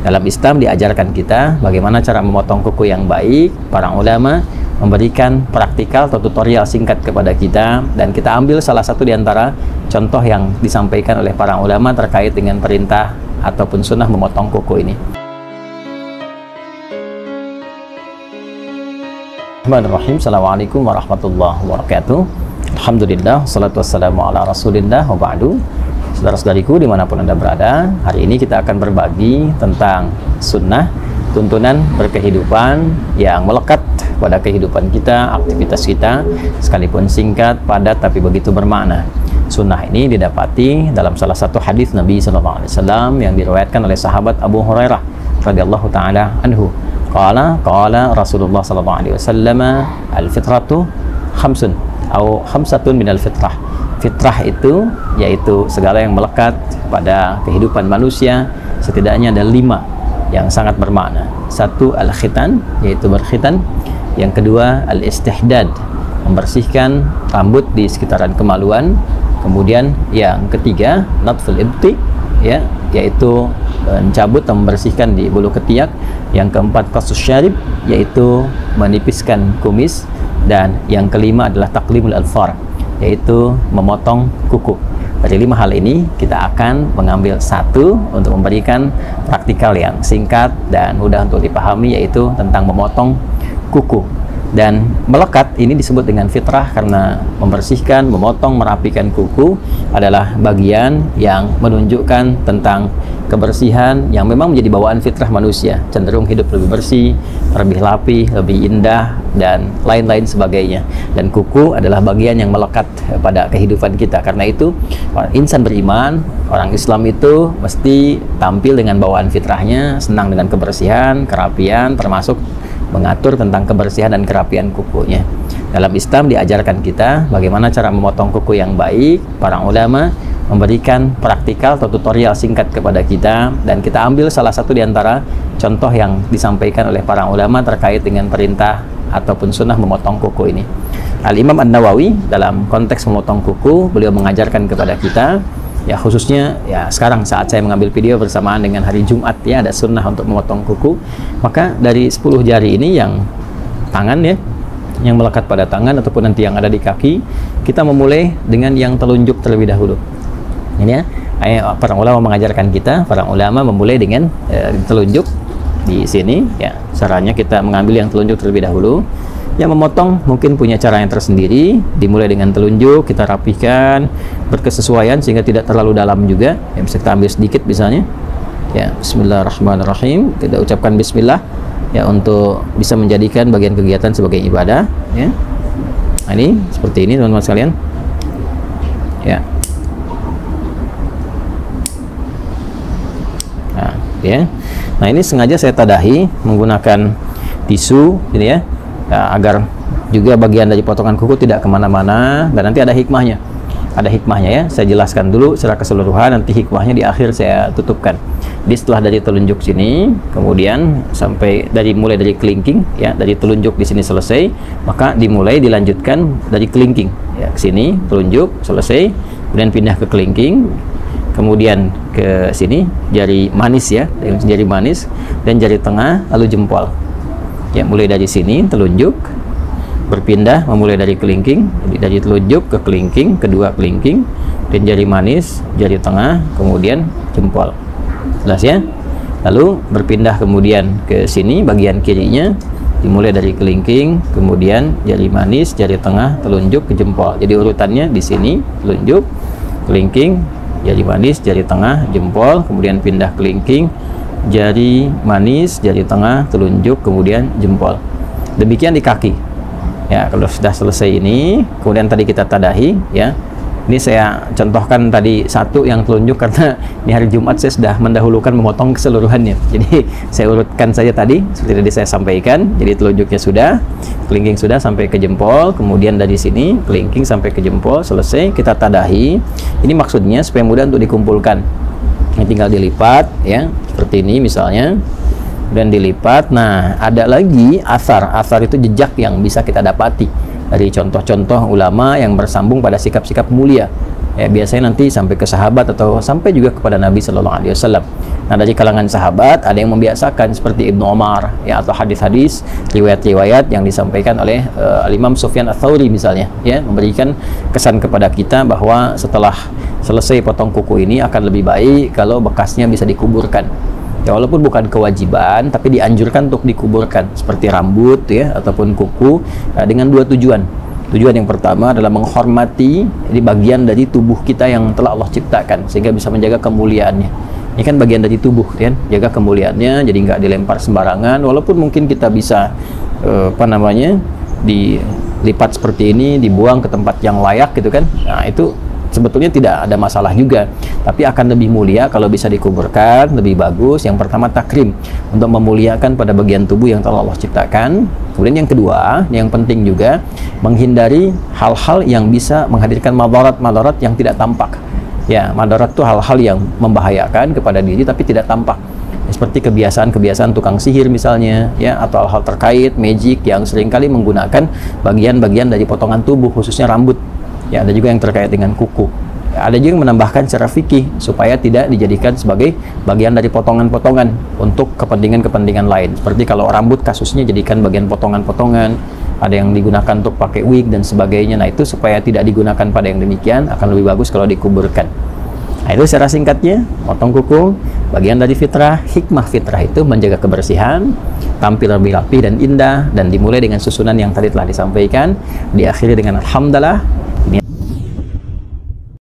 Dalam Islam diajarkan kita bagaimana cara memotong kuku yang baik. Para ulama memberikan praktikal atau tutorial singkat kepada kita, dan kita ambil salah satu di antara contoh yang disampaikan oleh para ulama terkait dengan perintah ataupun sunnah memotong kuku ini. Bismillahirrahmanirrahim. Assalamualaikum warahmatullahi wabarakatuh. Alhamdulillah, salatu wassalamu ala rasulillah wa ba'du. Saudara-saudariku dimanapun Anda berada, hari ini kita akan berbagi tentang sunnah, tuntunan berkehidupan yang melekat pada kehidupan kita, aktivitas kita, sekalipun singkat, padat, tapi begitu bermakna. Sunnah ini didapati dalam salah satu hadis Nabi SAW yang diriwayatkan oleh sahabat Abu Hurairah radhiyallahu taala anhu. Qala Rasulullah sallallahu alaihi wasallam, al-fitratu khamsun atau khamsatun minal fitrah. Fitrah itu yaitu segala yang melekat pada kehidupan manusia, setidaknya ada 5 yang sangat bermakna. 1, al-khitan, yaitu berkhitan. Yang kedua, al-istihdad, membersihkan rambut di sekitaran kemaluan. Kemudian yang ketiga, natful ibti, ya, yaitu mencabut atau membersihkan di bulu ketiak. Yang keempat, qasus syarib, yaitu menipiskan kumis. Dan yang kelima adalah taqlimul alfar, yaitu memotong kuku. Dari 5 hal ini kita akan mengambil satu untuk memberikan praktikal yang singkat dan mudah untuk dipahami, yaitu tentang memotong kuku. Dan melekat ini disebut dengan fitrah karena membersihkan, memotong, merapikan kuku adalah bagian yang menunjukkan tentang kebersihan yang memang menjadi bawaan fitrah manusia, cenderung hidup lebih bersih, lebih rapi, lebih indah, dan lain-lain sebagainya. Dan kuku adalah bagian yang melekat pada kehidupan kita. Karena itu insan beriman, orang Islam itu mesti tampil dengan bawaan fitrahnya, senang dengan kebersihan, kerapian, termasuk mengatur tentang kebersihan dan kerapian kukunya. Dalam Islam diajarkan kita bagaimana cara memotong kuku yang baik. Para ulama memberikan praktikal atau tutorial singkat kepada kita, dan kita ambil salah satu di antara contoh yang disampaikan oleh para ulama terkait dengan perintah ataupun sunnah memotong kuku ini. Al-Imam An-Nawawi dalam konteks memotong kuku, beliau mengajarkan kepada kita, ya khususnya ya sekarang saat saya mengambil video bersamaan dengan hari Jumat, ya ada sunnah untuk memotong kuku. Maka dari 10 jari ini yang tangan, ya, yang melekat pada tangan ataupun nanti yang ada di kaki, kita memulai dengan yang telunjuk terlebih dahulu. Ini ya, para ulama mengajarkan kita, para ulama memulai dengan telunjuk di sini, ya. Caranya kita mengambil yang telunjuk terlebih dahulu. Yang memotong mungkin punya cara yang tersendiri, dimulai dengan telunjuk, kita rapihkan berkesesuaian sehingga tidak terlalu dalam juga, ya, bisa kita ambil sedikit misalnya, ya. Bismillahirrahmanirrahim, kita ucapkan bismillah, ya, untuk bisa menjadikan bagian kegiatan sebagai ibadah, ya. Nah, ini seperti ini teman-teman sekalian, ya. Ya. Nah, ini sengaja saya tadahi menggunakan tisu ini, ya, agar juga bagian dari potongan kuku tidak kemana-mana, dan nanti ada hikmahnya. Ada hikmahnya, ya. Saya jelaskan dulu secara keseluruhan, nanti hikmahnya di akhir saya tutupkan. Di setelah dari telunjuk sini, kemudian sampai mulai dari kelingking, ya, dari telunjuk di sini selesai, maka dilanjutkan dari kelingking, ya, ke sini telunjuk selesai, kemudian pindah ke kelingking, kemudian ke sini jari manis, ya, jari manis dan jari tengah, lalu jempol, ya. Mulai dari sini telunjuk, berpindah memulai dari kelingking, dari telunjuk ke kelingking, kedua kelingking, dan jari manis, jari tengah, kemudian jempol. Jelas, ya. Lalu berpindah kemudian ke sini bagian kirinya, dimulai dari kelingking, kemudian jari manis, jari tengah, telunjuk ke jempol. Jadi urutannya di sini telunjuk, kelingking, jari manis, jari tengah, jempol, kemudian pindah kelingking, jari manis, jari tengah, telunjuk, kemudian jempol. Demikian di kaki. Ya, kalau sudah selesai ini, kemudian tadi kita tadahi, ya. Ini saya contohkan tadi satu yang telunjuk karena di hari Jumat saya sudah mendahulukan memotong keseluruhannya. Jadi saya urutkan saja tadi seperti tadi saya sampaikan. Jadi telunjuknya sudah, kelingking sudah sampai ke jempol, kemudian dari sini kelingking sampai ke jempol, selesai kita tadahi. Ini maksudnya supaya mudah untuk dikumpulkan. Ini tinggal dilipat, ya, seperti ini misalnya. Dan dilipat. Nah, ada lagi asar itu jejak yang bisa kita dapati dari contoh-contoh ulama yang bersambung pada sikap-sikap mulia, Ya, biasanya nanti sampai ke sahabat atau sampai juga kepada Nabi Shallallahu Alaihi Wasallam. Nah, dari kalangan sahabat ada yang membiasakan seperti Ibnu Umar, ya, atau hadis-hadis riwayat-riwayat yang disampaikan oleh Imam Sufyan Ats-Tsauri misalnya, ya, memberikan kesan kepada kita bahwa setelah selesai potong kuku ini akan lebih baik kalau bekasnya bisa dikuburkan. Ya, walaupun bukan kewajiban, tapi dianjurkan untuk dikuburkan seperti rambut, ya, ataupun kuku, dengan dua tujuan. Tujuan yang pertama adalah menghormati di bagian dari tubuh kita yang telah Allah ciptakan sehingga bisa menjaga kemuliaannya. Ini kan bagian dari tubuh, kan? Jaga kemuliaannya, jadi nggak dilempar sembarangan. Walaupun mungkin kita bisa dilipat seperti ini, dibuang ke tempat yang layak gitu kan. Nah, itu sebetulnya tidak ada masalah juga, tapi akan lebih mulia kalau bisa dikuburkan, lebih bagus. Yang pertama takrim, untuk memuliakan pada bagian tubuh yang telah Allah ciptakan. Kemudian yang kedua, yang penting juga menghindari hal-hal yang bisa menghadirkan madarat yang tidak tampak. Ya, madarat itu hal-hal yang membahayakan kepada diri tapi tidak tampak. Seperti kebiasaan-kebiasaan tukang sihir misalnya, ya, atau hal-hal terkait magic yang seringkali menggunakan bagian-bagian dari potongan tubuh, khususnya rambut. Ya, ada juga yang terkait dengan kuku. Ya, ada juga yang menambahkan secara fikih supaya tidak dijadikan sebagai bagian dari potongan-potongan untuk kepentingan-kepentingan lain. Seperti kalau rambut kasusnya jadikan bagian potongan-potongan, ada yang digunakan untuk pakai wig dan sebagainya. Nah, itu supaya tidak digunakan pada yang demikian, akan lebih bagus kalau dikuburkan. Nah, itu secara singkatnya, potong kuku, bagian dari fitrah. Hikmah fitrah itu menjaga kebersihan, tampil lebih rapi dan indah, dan dimulai dengan susunan yang tadi telah disampaikan, diakhiri dengan alhamdulillah,